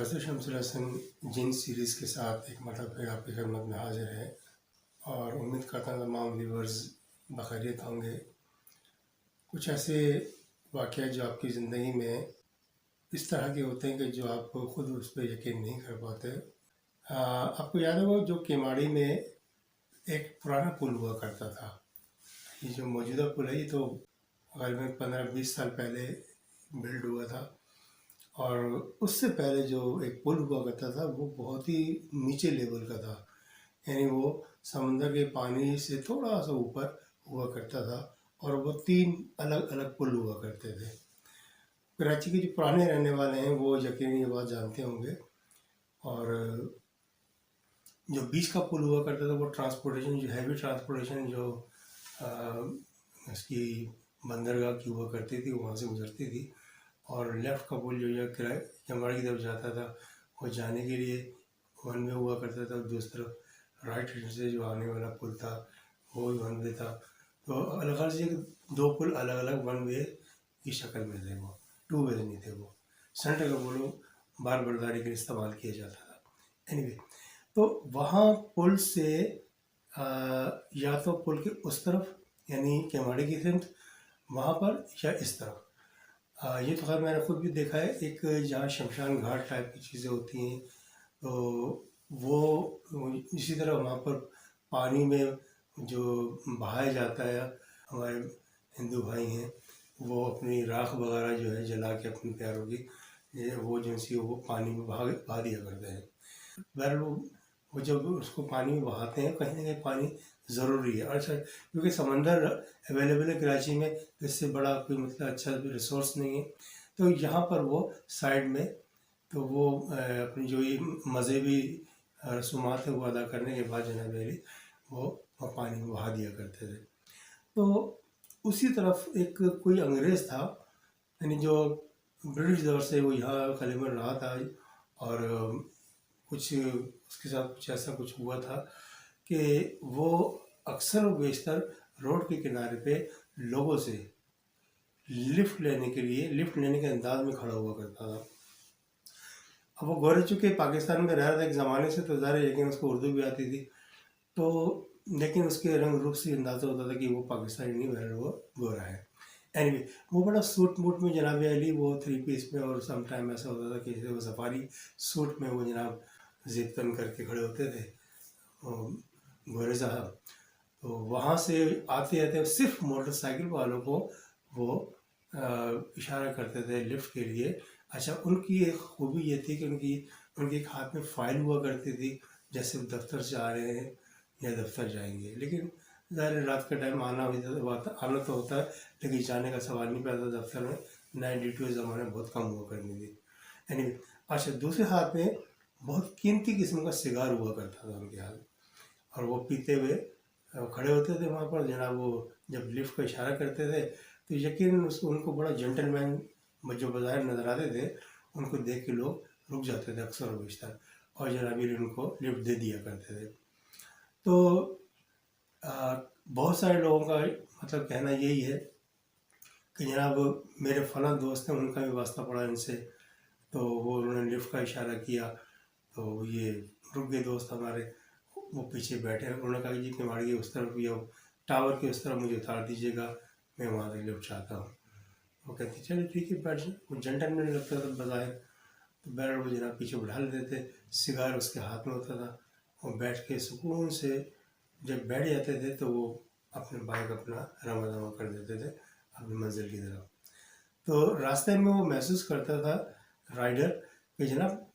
Professor Shamsul Hasan जिन series के साथ एक मरतबा फिर आपकी खिदमत में हाजिर है और उम्मीद करता हूँ तमाम व्यूवर्स बखैरियत होंगे। कुछ ऐसे वाक़यात जो आपकी ज़िंदगी में इस तरह के होते हैं कि जो आप खुद उस पर यकीन नहीं कर पाते। आपको याद है वो जो केमाड़ी में एक पुराना पुल हुआ करता था। ये जो मौजूदा पुल है ये तो ग़ालिबन 15-20 साल पहले बिल्ड हुआ था और उससे पहले जो एक पुल हुआ करता था वो बहुत ही नीचे लेवल का था, यानी वो समंदर के पानी से थोड़ा सा ऊपर हुआ करता था और वो 3 अलग अलग पुल हुआ करते थे। कराची के जो पुराने रहने वाले हैं वो यकीनन ये बात जानते होंगे। और जो बीच का पुल हुआ करता था वो ट्रांसपोर्टेशन जो हैवी ट्रांसपोर्टेशन जो इसकी बंदरगाह की हुआ करती थी वहाँ से गुजरती थी। और लेफ़्ट का पुल जो केमाड़ी की तरफ जाता था वो जाने के लिए वन वे हुआ करता था। दूसरी तरफ राइट हैंड से जो आने वाला पुल था वो भी वन वे था। तो अलग अलग से 2 पुल अलग अलग वन वे की शक्ल में थे, वो 2 वे नहीं थे। वो सेंटर का पुल बार बर्दारी के लिए इस्तेमाल किया जाता था। एनीवे, तो वहाँ पुल से या तो पुल के उस तरफ यानी केमाड़ी की सिमत वहाँ पर या इस तरफ। ये तो खैर मैंने खुद भी देखा है, एक जहाँ शमशान घाट टाइप की चीज़ें होती हैं तो वो इसी तरह वहाँ पर पानी में जो बहाया जाता है। हमारे हिंदू भाई हैं वो अपनी राख वगैरह जो है जला के अपने प्यारों की वो जो सी वो पानी में बहा दिया करते हैं। बहरहाल वो जब उसको पानी में बहाते हैं कहीं ना कहीं पानी ज़रूरी है। अच्छा, क्योंकि समंदर अवेलेबल है कराची में तो इससे बड़ा कोई मतलब अच्छा रिसोर्स नहीं है। तो यहाँ पर वो साइड में तो वो अपनी जो ये मज़हबी रसूमात है वो अदा करने के बाद जनाब अली वो पानी में बहा दिया करते थे। तो उसी तरफ एक कोई अंग्रेज़ था, यानी जो ब्रिटिश दौर से वो यहाँ ग़ालिबन रहा था और कुछ उसके साथ कुछ ऐसा कुछ हुआ था कि वो अक्सर व बेशतर रोड के किनारे पे लोगों से लिफ्ट लेने के अंदाज में खड़ा हुआ करता था। अब वो गोरे चूँकि पाकिस्तान में रह रहा था एक ज़माने से तो ज़ाहिर है, लेकिन उसको उर्दू भी आती थी तो लेकिन उसके रंग रूप से अंदाज़ा होता था कि वो पाकिस्तानी नहीं बहरहाल वो गोरा है। एनीवे, वो बड़ा सूट बूट में जनाब अली वो 3 पीस में और सम टाइम ऐसा होता था कि जैसे वो सफारी सूट में वो जनाब ज़िप तन करके खड़े होते थे गोरे साहब। तो वहाँ से आते आते सिर्फ मोटरसाइकिल वालों को वो इशारा करते थे लिफ्ट के लिए। अच्छा, उनकी एक खूबी ये थी कि उनके एक हाथ में फ़ाइल हुआ करती थी, जैसे वो दफ्तर से आ रहे हैं या दफ्तर जाएंगे। लेकिन ज़ाहिर रात का टाइम आना तो होता है, लेकिन जाने का सवाल नहीं पैदा दफ्तर में। 92 ज़माने बहुत कम हुआ करनी थी। यानी अच्छा, दूसरे हाथ में बहुत कीमती किस्म का सिगार हुआ करता था उनके हाथ और वो पीते हुए खड़े होते थे वहाँ पर जनाब। वो जब लिफ्ट का इशारा करते थे तो यकीनन उसको उनको बड़ा जेंटलमैन जो बाज़ार नज़र आते थे उनको देख के लोग रुक जाते थे अक्सर और बेशतर, और जनाब उनको लिफ्ट दे दिया करते थे। तो बहुत सारे लोगों का मतलब कहना यही है कि जनाब मेरे फ़लाँ दोस्त हैं उनका भी वास्ता पड़ा इनसे, तो वो उन्होंने लिफ्ट का इशारा किया तो ये रुक गए दोस्त हमारे, वो पीछे बैठे हैं। उन्होंने कहा जी केमाड़ी के उस तरफ या टावर के उस तरफ मुझे उतार दीजिएगा, मैं वहाँ से लिफ्ट चाहता हूँ। वो कहते चलो ठीक है बैठ जाए। वो जेंटलमैन लगता था बज़ाहिर, तो बहरहाल वो जनाब पीछे बैठा लेते थे, सिगार उसके हाथ में होता था। वो बैठ के सुकून से जब बैठ जाते थे तो वो अपने बाइक अपना रवा दवा कर देते थे अपनी मंजिल की तरफ। तो रास्ते में वो महसूस करता था राइडर कि जनाब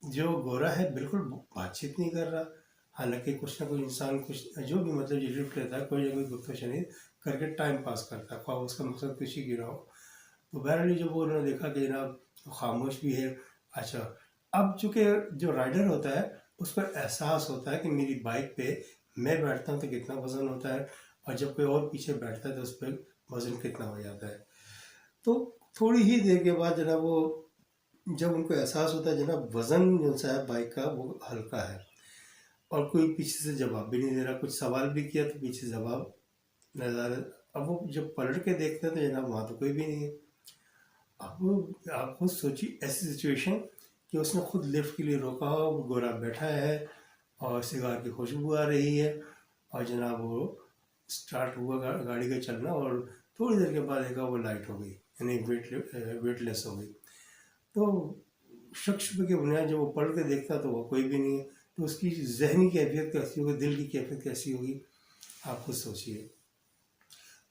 जो गोरा है बिल्कुल बातचीत नहीं कर रहा, हालांकि कुछ ना कुछ इंसान कुछ जो भी मतलब ये लिफ्ट लेता है कोई ना कोई गुफ्तगू करके टाइम पास करता है, ख्वाह उसका मकसद खुशी की ना हो। तो बहरहाल जब वो उन्होंने देखा कि जनाब खामोश भी है। अच्छा, अब चूँकि जो राइडर होता है उस पर एहसास होता है कि मेरी बाइक पे मैं बैठता हूँ तो कितना वज़न होता है और जब कोई और पीछे बैठता है तो उस पर वज़न कितना हो जाता है। तो थोड़ी ही देर के बाद जनाब वो जब उनको एहसास होता है जनाब वज़न जो सा है बाइक का वो हल्का है और कोई पीछे से जवाब भी नहीं दे रहा, कुछ सवाल भी किया तो पीछे जवाब नज़र। अब वो जब पलट के देखते हैं तो जनाब वहाँ तो कोई भी नहीं है। अब आप खुद सोचिए ऐसी सिचुएशन कि उसने खुद लिफ्ट के लिए रोका हो, गोरा बैठा है और सिगार की खुशबू आ रही है, और जनाब वो स्टार्ट हुआ गाड़ी का चलना, और थोड़ी देर के बाद देखा वो लाइट हो गई, यानी वेटलेस हो गई। तो शख्स की बुनियाद जब वो पढ़ के देखता तो वो कोई भी नहीं है, तो उसकी जहनी कैफियत कैसी होगी, दिल की कैफियत कैसी होगी, आप खुद सोचिए।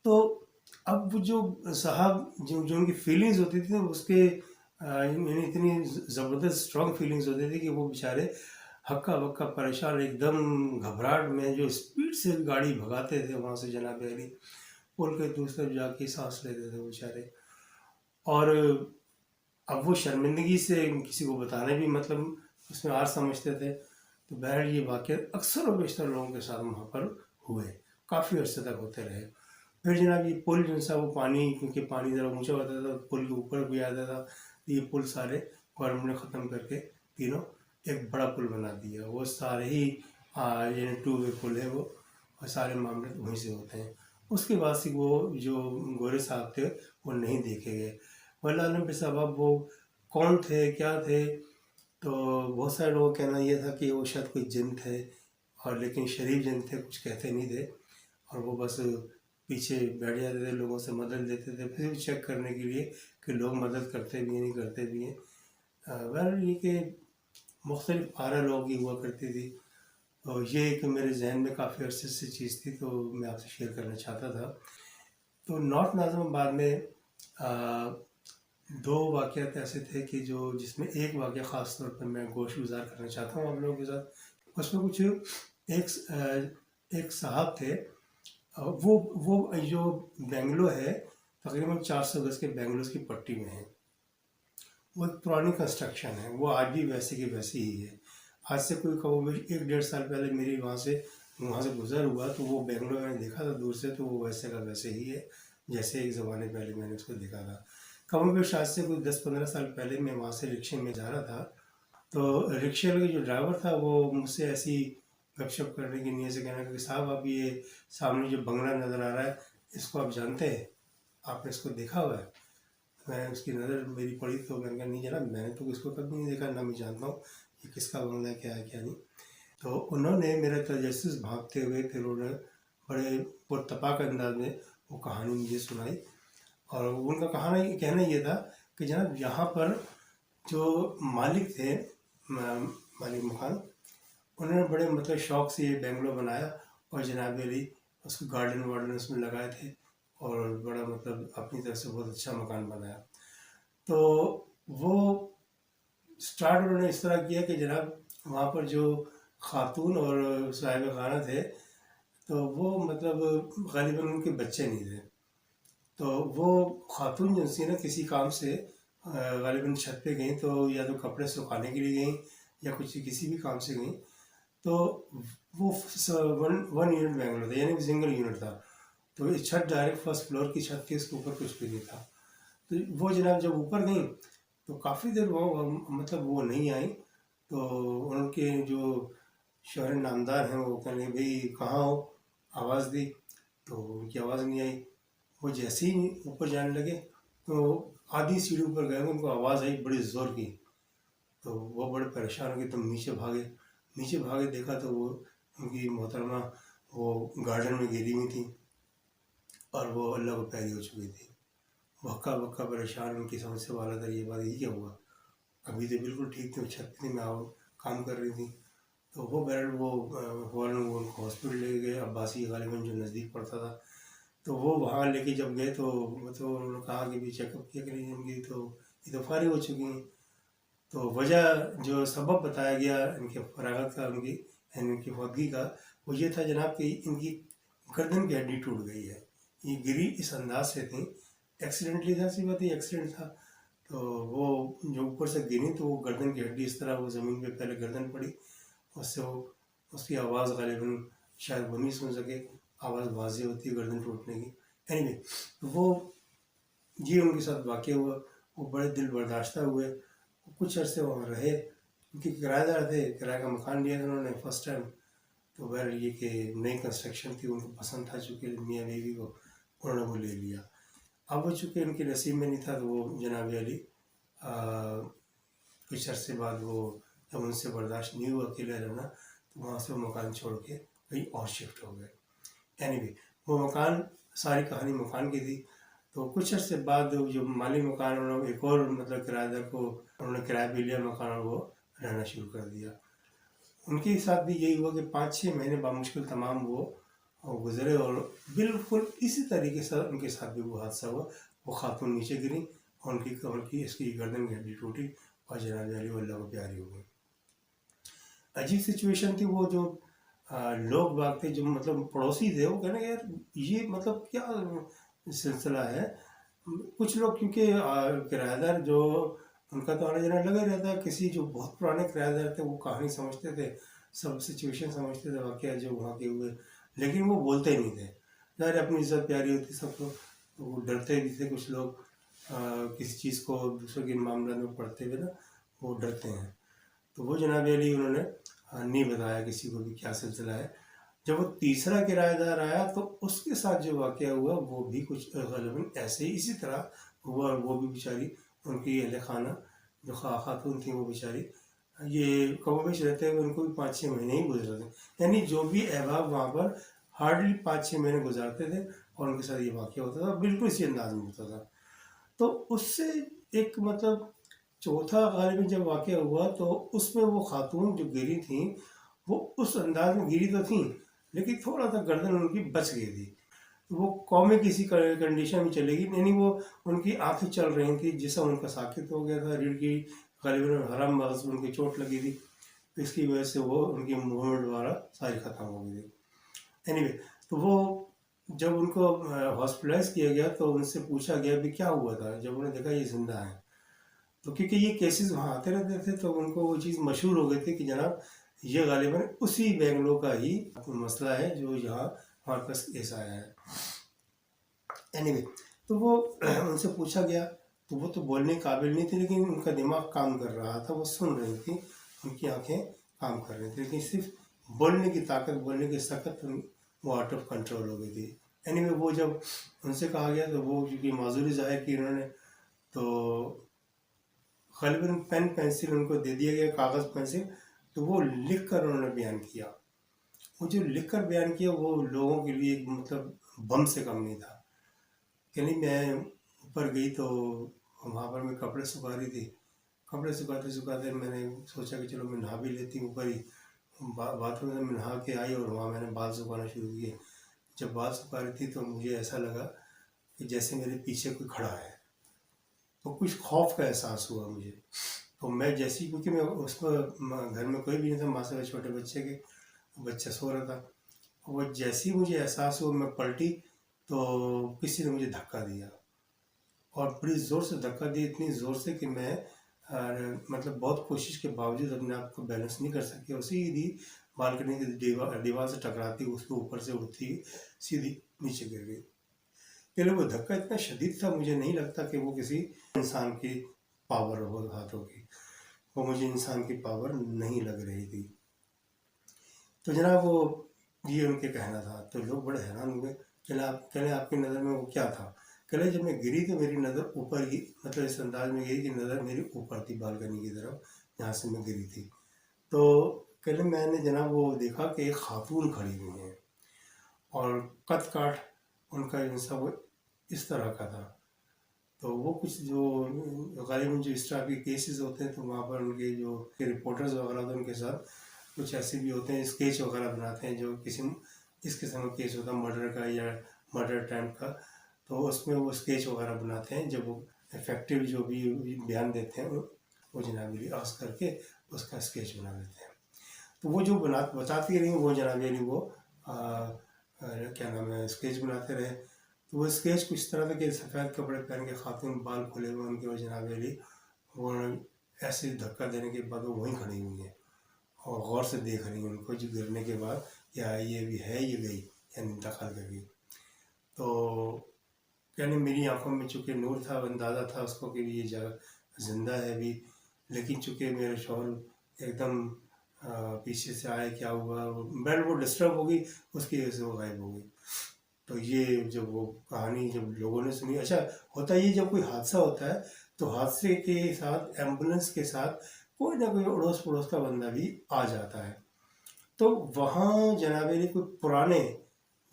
तो अब वो जो साहब जो जो उनकी फीलिंग्स होती थी उसके यानी इतनी ज़बरदस्त स्ट्रॉन्ग फीलिंग्स होती थी कि वो बेचारे हक्का बक्का परेशान, एकदम घबराहट में जो स्पीड से गाड़ी भगाते थे वहाँ से जनाब अली, पुल के दूसरी तरफ जाके सांस लेते थे बेचारे। और अब वो शर्मिंदगी से किसी को बताने भी मतलब उसमें आर समझते थे। तो बहरहाल ये वाक़या अक्सर और बेशतर लोगों के साथ वहाँ पर हुए, काफ़ी अर्से तक होते रहे। फिर जनाब ये पुल जो सा वो पानी, क्योंकि पानी ज़रा ऊंचा होता था, पुल के ऊपर भी आता था, तो ये पुल सारे गवर्नमेंट ने ख़त्म करके तीनों एक बड़ा पुल बना दिया। वो सारे ही यानी टू वे पुल है वो, और सारे मामले वहीं से होते हैं। उसके बाद से वो जो गोरे साहब थे वो नहीं देखे गए। वल्लाह बेसबब वो कौन थे क्या थे, तो बहुत सारे लोगों का कहना यह था कि वो शायद कोई जिन थे, और लेकिन शरीफ जिन थे, कुछ कहते नहीं थे, और वो बस पीछे बैठ जाते थे, लोगों से मदद लेते थे फिर चेक करने के लिए कि लोग मदद करते भी हैं नहीं करते भी हैं। बहरहाल ये कि मुख्तलिफ आरा लोगों की हुआ करती थी। तो ये एक मेरे जहन में काफ़ी अरसे से चीज़ थी, तो मैं आपसे शेयर करना चाहता था। तो नॉर्थ नाज़िमाबाद में दो वाक़यात ऐसे थे कि जो जिसमें एक वाक़या ख़ास तौर पर मैं गोशगुज़ार करना चाहता हूँ आप लोगों के साथ। उसमें कुछ एक साहब थे, वो जो बेंगलो है तकरीबन 400 गज़ के बेंगलोर की पट्टी में है। वो एक पुरानी कंस्ट्रक्शन है, वो आज भी वैसे की वैसी ही है। आज से कोई कहो 1-1.5 साल पहले मेरी वहाँ से गुजर हुआ, तो वो बेंगलोर मैंने देखा था दूर से, तो वो वैसे का वैसे ही है जैसे एक ज़माने पहले मैंने उसको देखा था। कमोबेश आज से कोई 10-15 साल पहले मैं वहाँ से रिक्शे में जा रहा था, तो रिक्शे वाले जो ड्राइवर था वो मुझसे ऐसी गपशप करने की नीयत से कहना कि साहब आप ये सामने जो बंगला नज़र आ रहा है इसको आप जानते हैं, आपने इसको देखा हुआ है? मैं उसकी नज़र मेरी पड़ी तो मैंने कहा नहीं जनाब, मैंने तो इसको कभी नहीं देखा, ना मैं जानता हूँ ये किसका बंगला है क्या है क्या नहीं। तो उन्होंने मेरे तजस्सुस भागते हुए फिर उन्होंने बड़े पुरतपाक अंदाज में वो कहानी मुझे सुनाई। और उनका कहना ये था कि जनाब यहाँ पर जो मालिक थे, मालिक मकान, उन्होंने बड़े मतलब शौक़ से ये बेंगलो बनाया, और जनाब अली उसको गार्डन वार्डन उसमें लगाए थे, और बड़ा मतलब अपनी तरफ से बहुत अच्छा मकान बनाया। तो वो स्टार्ट उन्होंने इस तरह किया कि जनाब वहाँ पर जो खातून और साहिब खाना थे, तो वो मतलब ग़ालिबन उनके बच्चे नहीं थे। तो वो खातून जो थी ना किसी काम से ग़ालिबन छत पे गई, तो या तो कपड़े सुखाने के लिए गई या कुछ किसी भी काम से गई। तो वो वन यूनिट बेंगलो था, यानी सिंगल यूनिट था, तो ये छत डायरेक्ट फर्स्ट फ्लोर की छत थी, उसके ऊपर कुछ भी नहीं था। तो वो जनाब जब ऊपर गई तो काफ़ी देर वो मतलब वो नहीं आई, तो उनके जो शौहर नामदार हैं वो कहने भाई कहाँ हो, आवाज़ दी तो उनकी आवाज़ नहीं आई। वो जैसे ही ऊपर जाने लगे तो आधी सीढ़ी ऊपर गए, उनको आवाज़ आई बड़ी ज़ोर की, तो वो बड़े परेशान हो गए, तुम नीचे भागे देखा तो वो उनकी मोहतरमा वो गार्डन में गिरी हुई थी, और वो अल्लाह को प्यारी हो चुकी थी। हक्का बक्का परेशान, उनकी समझ से वाला था ये बात, ये क्या हुआ, अभी तो बिल्कुल ठीक थी, छत पे मैं काम कर रही थी। तो वो बहरहाल वो फ़ौरन वो उनको हॉस्पिटल ले गए, अब्बासी ग़ालिबन जो नज़दीक पड़ता था। तो वो वहाँ लेके जब गए तो उन्होंने कहा कि भी चेकअप किया करेंगे इनकी, तो ये तो फारिग हो चुकी हैं। तो वजह जो सबब बताया गया इनके फरागत का, इनकी फौतगी का, वो ये था जनाब कि इनकी गर्दन की हड्डी टूट गई है। ये गिरी इस अंदाज से थी, एक्सीडेंटली था, सी बात ही एक्सीडेंट था। तो वो जो ऊपर से गिरी तो वो गर्दन की हड्डी इस तरह वो ज़मीन पे पहले गर्दन पड़ी, उससे वो उसकी आवाज़ ग़ालिबन शायद वो नहीं सुन सके, आवाज़ वाज़ेह होती है गर्दन टूटने की। एनीवे तो वो ये उनके साथ वाक़या हुआ, वो बड़े दिल बर्दाश्ता हुए, कुछ अरसे वहाँ रहे, क्योंकि किराएदार थे, किराए का मकान लिया था उन्होंने फर्स्ट टाइम। तो बहरहाल ये कि नई कंस्ट्रक्शन थी, उनको पसंद था चूँकि मियाँ बीवी को, उन्होंने वो ले लिया। अब वो चूँकि उनके नसीब में नहीं था, तो वो जनाब अली कुछ अरसे बाद वो जब उनसे बर्दाश्त नहीं हुआ अकेले रहना, तो वहाँ से वो मकान छोड़ के कहीं और शिफ्ट हो गए। एनीवे वो मकान, सारी कहानी मकान की थी। तो कुछ अर्से बाद जो मालिक मकान, उन्होंने एक और मतलब किराएदार को उन्होंने किराए पे लिया मकान और वो रहना शुरू कर दिया। उनके साथ भी यही हुआ कि 5-6 महीने बामुश्किल तमाम वो गुजरे और बिल्कुल इसी तरीके से उनके साथ भी वो हादसा हुआ। वो खातून नीचे गिरी और उनकी कमर की इसकी गर्दन की हड्डी टूटी और जनाब अली अल्लाह को प्यारी हो गई। अजीब सिचुएशन थी। वो जो लोग बाग थे, जो मतलब पड़ोसी थे, वो कहना यार ये मतलब क्या सिलसिला है। कुछ लोग क्योंकि किराएदार जो उनका तो आना जाना लगा रहता है, किसी जो बहुत पुराने किराएदार थे वो कहानी समझते थे, सब सिचुएशन समझते थे, वाकया जो वहाँ के हुए, लेकिन वो बोलते नहीं थे। यार अपनी इज्जत प्यारी होती सबको, तो वो डरते भी थे। कुछ लोग किसी चीज़ को दूसरों के मामले में पढ़ते हुए ना वो डरते हैं। तो वो जनाब अली उन्होंने नहीं बताया किसी को भी क्या सिलसिला है। जब वो तीसरा किराएदार आया तो उसके साथ जो वाक़या हुआ वो भी कुछ ग़ालिबन ऐसे ही इसी तरह हुआ। और वो भी बेचारी, उनकी अहले खाना जो खातून थी वो बेचारी ये कमोबेश रहते हुए उनको भी 5-6 महीने ही गुजरे थे। यानी जो भी अहबाब वहाँ पर हार्डली 5-6 महीने गुजारते थे और उनके साथ ये वाक़या होता था, बिल्कुल इसी अंदाज में होता था। तो उससे एक मतलब चौथा ग़ालिबन जब वाक़या हुआ तो उसमें वो खातून जो गिरी थी वो उस अंदाज में गिरी तो थी, लेकिन थोड़ा सा गर्दन उनकी बच गई थी। वो कौमे किसी कंडीशन में चलेगी, यानी वो उनकी आंखें चल रही थी, जिसम उनका साकित हो गया था, रीढ़ की ग़ालिबन हरम मगज़ में उनकी चोट लगी थी, तो इसकी वजह से वो उनकी मूवमेंट द्वारा सारी ख़त्म हो गई थी। एनीवे तो वो जब उनको हॉस्पिटलाइज किया गया तो उनसे पूछा गया भी क्या हुआ था। जब उन्होंने देखा ये जिंदा है, तो क्योंकि ये केसेस वहाँ आते रहते थे तो उनको वो चीज़ मशहूर हो गई थी कि जनाब ये ग़ालिबन उसी बेंगलोर का ही मसला है जो यहाँ हमारे पास केस आया है। एनीवे तो वो उनसे पूछा गया तो वो तो बोलने के काबिल नहीं थे, लेकिन उनका दिमाग काम कर रहा था, वो सुन रही थी, उनकी आंखें काम कर रही थी, लेकिन सिर्फ बोलने की ताकत, बोलने की सकत वो आउट ऑफ कंट्रोल हो गई थी। एनीवे वो जब उनसे कहा गया तो वो क्योंकि माजूरी ज़ाहिर की उन्होंने, तो ग़ालिबन पेन पेंसिल उनको दे दिया गया, कागज़ पेंसिल, तो वो लिख कर उन्होंने बयान किया। वो जो लिख कर बयान किया वो लोगों के लिए मतलब बम से कम नहीं था। यानी मैं ऊपर गई तो वहाँ पर मैं कपड़े सुखा रही थी, कपड़े सुखाते सुखाते मैंने सोचा कि चलो मैं नहा भी लेती हूँ। ऊपर ही बाथरूम में नहा के आई और वहाँ मैंने बाल सुखाना शुरू किए। जब बाल सुखा रही थी तो मुझे ऐसा लगा कि जैसे मेरे पीछे कोई खड़ा है, तो कुछ खौफ का एहसास हुआ मुझे। तो मैं जैसी, क्योंकि मैं उसमें घर में कोई भी नहीं था, माँ से छोटे बच्चे के, बच्चा सो रहा था, वो जैसी मुझे एहसास हुआ मैं पलटी तो किसी ने मुझे धक्का दिया और बड़ी ज़ोर से धक्का दिया, इतनी ज़ोर से कि मैं मतलब बहुत कोशिश के बावजूद अपने आप को बैलेंस नहीं कर सकी और सीधी बालकनी की दीवार से टकराती उसके ऊपर से उठती सीधी नीचे गिर गई। लेकिन वो धक्का इतना शदीद था, मुझे नहीं लगता कि वो किसी इंसान की पावर हो हाथों की, वो मुझे इंसान की पावर नहीं लग रही थी। तो जनाब वो ये उनके कहना था, तो लोग बड़े हैरान हुए। कहले आपकी नज़र में वो क्या था? कहले जब मैं गिरी तो मेरी नज़र ऊपर ही, मतलब इस अंदाज में गिरी कि नज़र मेरी ऊपर थी बालकनी की तरफ जहाँ से मैं गिरी थी। तो कहले मैंने जनाब वो देखा कि एक खातून खड़ी हुई है और कद काठ उनका इंसान वो इस तरह का था। तो वो कुछ जो ग़ालिबन जो इस तरह के केसेस होते हैं तो वहाँ पर उनके जो रिपोर्टर्स वगैरह होते हैं उनके साथ कुछ ऐसे भी होते हैं, स्केच वगैरह बनाते हैं जो किसी इस किस्म का केस होता है मर्डर का या मर्डर अटैम्प्ट का, तो उसमें वो स्केच वगैरह बनाते हैं। जब वो इफेक्टिव जो भी बयान देते हैं वो जनाब अली आस करके उसका स्केच बना देते हैं। तो वो जो बताती रही वो जनाब अली वो क्या नाम है स्केच बनाते रहे। तो वो स्केच कुछ तरह था कि सफ़ेद कपड़े पहन के खातून, बाल खुले हुए उनके, वो जनाब अली वो ऐसे धक्का देने के बाद वो वहीं खड़ी हुई है और गौर से देख रही हैं उनको, जो गिरने के बाद क्या ये भी है, ये गई यानी इंतकाल कर गई। तो यानी मेरी आंखों में चूँकि नूर था, अंदाज़ा था उसको कि ये जगह ज़िंदा है अभी, लेकिन चूँकि मेरे शौहर एकदम पीछे से आए, क्या हुआ, बेड वो डिस्टर्ब हो गई, उसकी वजह से वो गायब हो गई। तो ये जब वो कहानी जब लोगों ने सुनी, अच्छा होता ये जब कोई हादसा होता है तो हादसे के साथ एम्बुलेंस के साथ कोई ना कोई अड़ोस पड़ोस का बंदा भी आ जाता है। तो वहाँ जनाब अली कोई पुराने,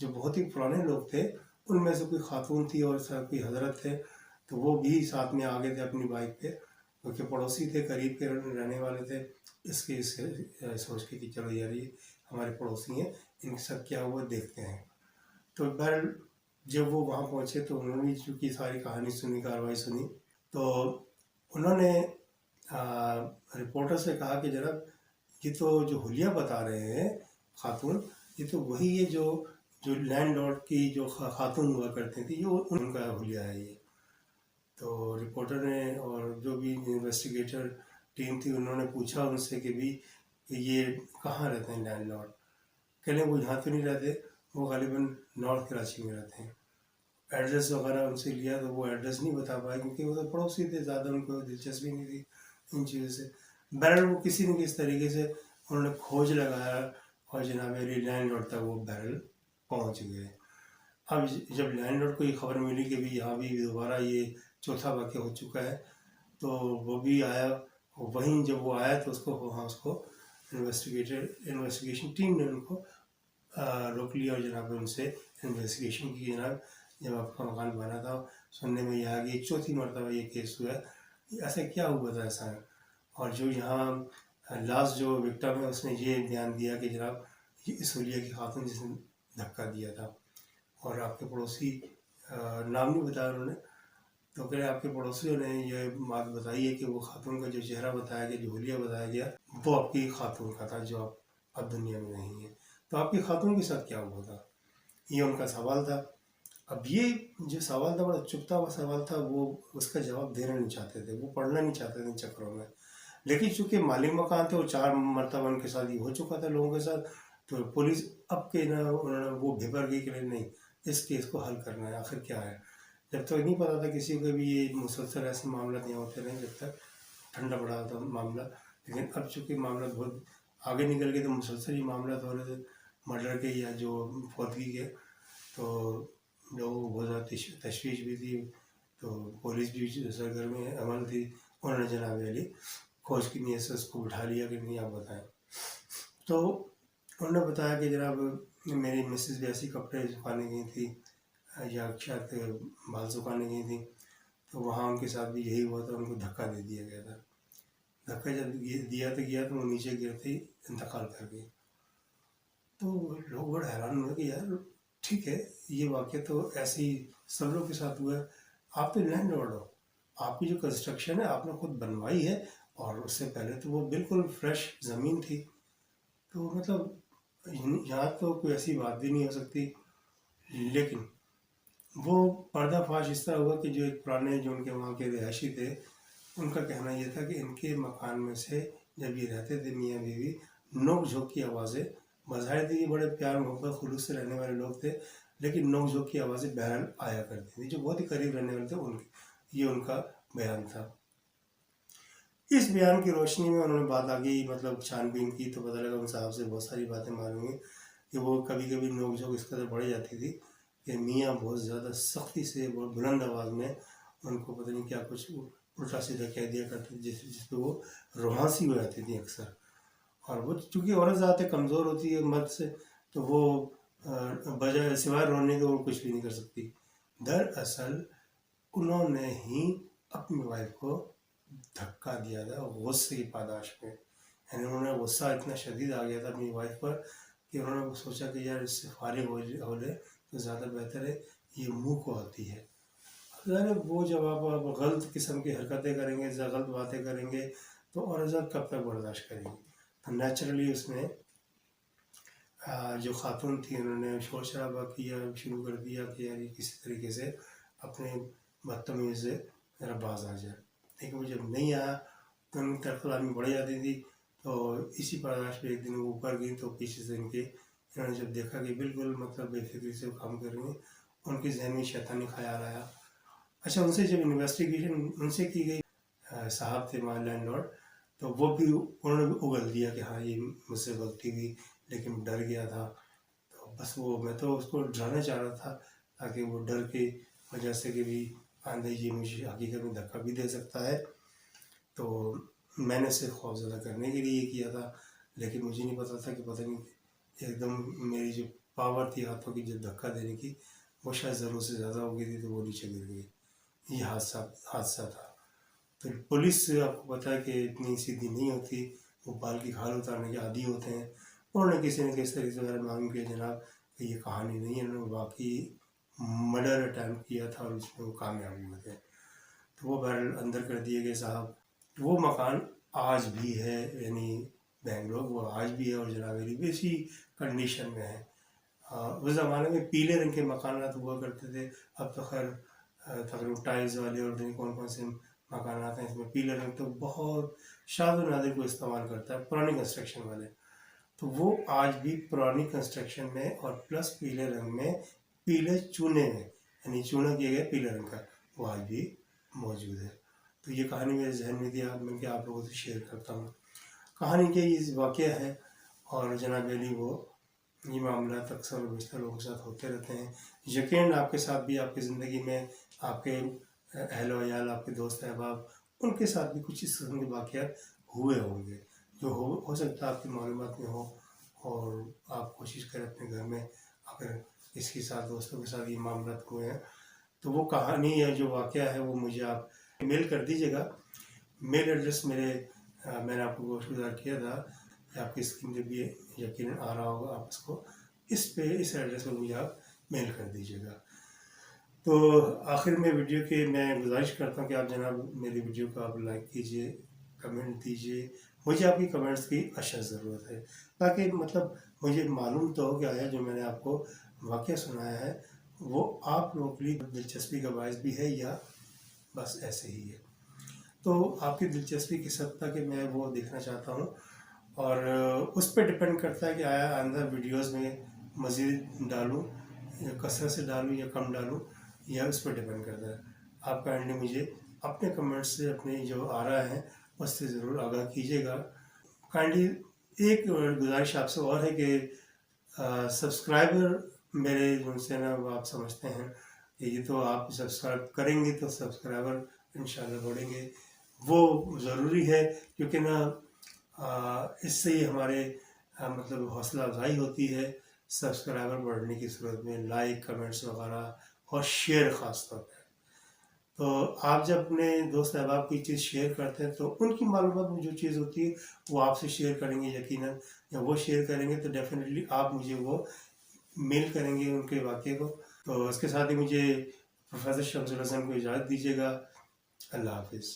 जो बहुत ही पुराने लोग थे, उनमें से कोई खातून थी और सर कोई हजरत थे, तो वो भी साथ में आ गए थे अपनी बाइक पे, क्योंकि पड़ोसी थे, करीब के रहने वाले थे। इसके सोच के कि चलो यार ये हमारे पड़ोसी हैं, इनके साथ क्या हुआ देखते हैं। तो बहरहाल जब वो वहाँ पहुँचे तो उन्होंने भी चूँकि सारी कहानी सुनी, कार्रवाई सुनी, तो उन्होंने रिपोर्टर से कहा कि जनाब ये तो जो हुलिया बता रहे हैं खातून, ये तो वही है जो जो लैंडलॉर्ड की जो खातून हुआ करती थी, ये उनका हुलिया है ये। तो रिपोर्टर ने और जो भी इन्वेस्टिगेटर टीम थी उन्होंने पूछा उनसे कि भी ये कहाँ रहते हैं लैंडलॉर्ड। कह लें वो यहाँ तो नहीं रहते, वो गालिबन नॉर्थ कराची में रहते हैं। एड्रेस वगैरह उनसे लिया तो वो एड्रेस नहीं बता पाए, क्योंकि वो तो पड़ोसी थे, ज़्यादा उनको दिलचस्पी नहीं थी इन चीज़ों से। बहरहाल वो किसी न किसी तरीके से उन्होंने खोज लगाया और जनाब मेरी लैंडलॉर्ड तक वो बहरहाल पहुँच गए। अब जब लैंडलॉर्ड को ये खबर मिली कि भी यहाँ भी दोबारा ये चौथा वाक़या हो चुका है, तो वो भी आया। वहीं जब वो आया तो उसको वहाँ उसको इन्वेस्टिगेशन टीम ने उनको रोक लिया और जनाब उनसे इन्वेस्टिगेशन की। जनाब जब आपका मकान बना था, सुनने में यह आ गई चौथी मरतबा ये केस हुआ है, ऐसा क्या हुआ था ऐसा है। और जो यहाँ लास्ट जो विक्टिम है उसने ये बयान दिया कि जनाब ये इस हुलिया की खातून जिसने धक्का दिया था, और आपके पड़ोसी नाम नहीं बताया उन्होंने, तो कह रहे आपके पड़ोसियों ने ये बात बताई है कि वो खातून का जो चेहरा बताया गया, जो हुलिया बताया गया, वो आपकी खातून का था जो आप अब दुनिया में नहीं है। तो आपकी खातून के साथ क्या हुआ था, ये उनका सवाल था। अब ये जो सवाल था बड़ा चुभता हुआ सवाल था, वो उसका जवाब देना नहीं चाहते थे, वो पढ़ना नहीं चाहते थे इन चक्करों में। लेकिन चूंकि मालिक मकान थे और 4 मरतबा उनके साथ ये हो चुका था लोगों के साथ, तो पुलिस अब के ना उन्होंने वो भेपर गई कि नहीं इस केस को हल करना है, आखिर क्या है। जब तक नहीं पता था किसी को भी, ये मुसलसल ऐसे मामला नहीं होते रहे जब तक ठंडा पड़ा था मामला। लेकिन अब चूँकि मामला बहुत आगे निकल गए तो मुसलसल ही मामला हो रहे थे मर्डर के या जो फौतगी के, तो लोगों को बहुत ज़्यादा तशवीश भी थी। तो पुलिस भी सरगर्म अमल थी, उन्होंने जनाब अली खोज की नीयत से उसको बिठा लिया कि नहीं आप बताएं। तो उन्होंने बताया कि जनाब मेरी मिसेज़ भी ऐसी कपड़े सुखाने गई थी या शायद बाल सुखाने गई थी, तो वहाँ उनके साथ भी यही हुआ था, उनको धक्का दे दिया गया था। धक्का जब दिया तो वो नीचे गिरते ही इंतकाल कर गई। तो लोग बड़े हैरान हुए कि यार ठीक है, ये वाक़या तो ऐसे ही सब लोग के साथ हुआ है, आप तो लैंडलॉर्ड हो, आपकी जो कंस्ट्रक्शन है आपने खुद बनवाई है, और उससे पहले तो वो बिल्कुल फ्रेश ज़मीन थी। तो मतलब यहाँ तो कोई ऐसी बात भी नहीं हो सकती। लेकिन वो पर्दाफाश इस तरह हुआ कि जो एक पुराने जो उनके वहाँ के रिहायशी थे, उनका कहना यह था कि इनके मकान में से जब ये रहते थे मियाँ बीवी, नोक झोंक की आवाज़ें, बज़ाहिर ये बड़े प्यार मोहब्बत खुलूस से रहने वाले लोग थे, लेकिन नोक झोंक की आवाज़ें बहरहाल आया करती थी, जो बहुत ही करीब रहने वाले थे उनके, ये उनका बयान था। इस बयान की रोशनी में उन्होंने बात आगे मतलब छानबीन की, तो पता लगा उन साहब से बहुत सारी बातें मालूम हुई कि वो कभी कभी नोक झोंक इस कदर बढ़ जाती थी कि मियाँ बहुत ज़्यादा सख्ती से बहुत बुलंद आवाज़ में उनको पता नहीं क्या कुछ उल्टा सीधा कह दिया करते थे, जिस पर वो रुहासी हो जाती थी अक्सर। और वो चूँकि औरत ज़्यादा कमज़ोर होती है मर्द से, तो वो बजाय सिवाय रोने के वो कुछ भी नहीं कर सकती। दरअसल उन्होंने ही अपनी वाइफ को धक्का दिया था गुस्से की पादाश में। यानी उन्होंने गुस्सा इतना शदीद आ गया था अपनी वाइफ पर कि उन्होंने सोचा कि यार इससे फारिग हो ले तो ज़्यादा बेहतर है, ये मुँह को आती है। अगर वो जब आप गलत किस्म की हरकतें करेंगे, गलत बातें करेंगे, तो औरत कब तक बर्दाश्त करेंगी। तो नेचुरली उसने जो खातून थी उन्होंने शोर शराबा किया, शुरू कर दिया कि यार ये किसी तरीके से अपने बदतमीज़ी से ज़रा बाज आ जाए। लेकिन वो जब नहीं आया तो उनकी तरफ आदमी बढ़ जाती थी। तो इसी बर्दाश्त में एक दिन वो ऊपर गई, तो पीछे से इन्होंने जब देखा कि बिल्कुल मतलब बेफिक्री से काम कर रही हैं, उनके जहन में शैतानी ख्याल आया। अच्छा, उनसे जब इन्वेस्टिगेशन उनसे की गई, साहब थे हमारे लैंडलॉर्ड, तो वो भी उन्होंने भी उगल दिया कि हाँ ये मुझसे गलती हुई, लेकिन डर गया था। तो बस वो मैं तो उसको डराना चाह रहा था ताकि वो डर की वजह से कि भी आंधी जी मुझे हकीकत में धक्का भी दे सकता है। तो मैंने सिर्फ खौफज़दा करने के लिए किया था, लेकिन मुझे नहीं पता था कि पता नहीं एकदम मेरी जो पावर थी हाथों की जो धक्का देने की, वो शायद ज़रूरत से ज़्यादा हो गई थी, तो वो नीचे गिर गई। ये हादसा था। तो पुलिस आपको पता है कि इतनी सीधी नहीं होती, वो बाल की खाल उतारने के आदी होते हैं। उन्होंने किसी न किसी तरीके से वगैरह मालूम किया जनाब कि ये कहानी नहीं है, उन्होंने वाकई मर्डर अटैम्प्ट किया था और उसमें वो कामयाब हुए थे। तो वो बहरहाल अंदर कर दिए गए साहब। वो मकान आज भी है, यानी बेंगलोर वो आज भी है और जनाब मेरी भी इसी कंडीशन में है। उस ज़माने में पीले रंग के मकानात हुआ करते थे। अब तो खैर तकरीबन टाइल्स वाले और नहीं कौन कौन से मकानात हैं, इसमें पीले रंग तो बहुत शाद व नादिर को इस्तेमाल करता है, पुरानी कंस्ट्रक्शन वाले। तो वो आज भी पुरानी कंस्ट्रक्शन में और प्लस पीले रंग में, पीले चूने में, यानी चूना किया गया पीले रंग का, वो आज भी मौजूद है। तो ये कहानी मेरे जहन में थी, मैं क्या आप लोगों से शेयर करता हूँ। कहानी के ये वाक़या है और जनाब अली वो ये मामला अक्सर और बेशतर लोगों के साथ होते रहते हैं। यकीनन आपके साथ भी, आपकी ज़िंदगी में आपके अहलो अयाल, आपके दोस्त अहबाब, उनके साथ भी कुछ इस किस्म के वाक़यात हुए होंगे, जो हो सकता है आपकी मालूमात में हो और आप कोशिश करें अपने घर में अगर किसी के साथ, दोस्तों के साथ ये मामला हुए हैं, तो वो कहानी या जो वाक़या है वो मुझे आप मेल कर दीजिएगा। मेल एड्रेस मैंने आपको गोशगुजार किया था कि आपकी स्क्रीन पे भी यकीनन आ रहा होगा, आप इसको इस एड्रेस पर मुझे आप मेल कर दीजिएगा। तो आखिर में वीडियो के मैं गुजारिश करता हूँ कि आप जनाब मेरी वीडियो को आप लाइक कीजिए, कमेंट दीजिए। मुझे आपकी कमेंट्स की अशद ज़रूरत है, ताकि मतलब मुझे मालूम तो हो कि आया जो मैंने आपको वाक़या सुनाया है वो आप लोगों के लिए दिलचस्पी का बायस भी है या बस ऐसे ही है। तो आपकी दिलचस्पी किस हद तक है मैं वो देखना चाहता हूँ, और उस पर डिपेंड करता है कि आया आइंदा वीडियोस में मज़ीद डालूँ या कसरत से डालूँ या कम डालूँ, या उस पर डिपेंड करता है। आप काइंडली मुझे अपने कमेंट्स से, अपने जो आ रहा है उससे ज़रूर आगाह कीजिएगा। काइंडली एक गुजारिश आपसे और है कि सब्सक्राइबर मेरे जिनसे ना वो आप समझते हैं कि ये तो आप सब्सक्राइब करेंगे तो सब्सक्राइबर इंशाल्लाह बढ़ेंगे, वो ज़रूरी है, क्योंकि ना इससे ही हमारे मतलब हौसला अफजाई होती है सब्सक्राइबर बढ़ने की सूरत में, लाइक कमेंट्स वगैरह और शेयर ख़ास तौर पर। तो आप जब अपने दोस्त अहबाब की चीज़ शेयर करते हैं तो उनकी मालूमात में जो चीज़ होती है वो आपसे शेयर करेंगे यकीनन। जब वो शेयर करेंगे तो डेफिनेटली आप मुझे वो मेल करेंगे उनके वाक़े को। तो इसके साथ ही मुझे प्रोफेसर शम्सुल हसन को इजाज़त दीजिएगा। अल्लाह हाफ़िज़।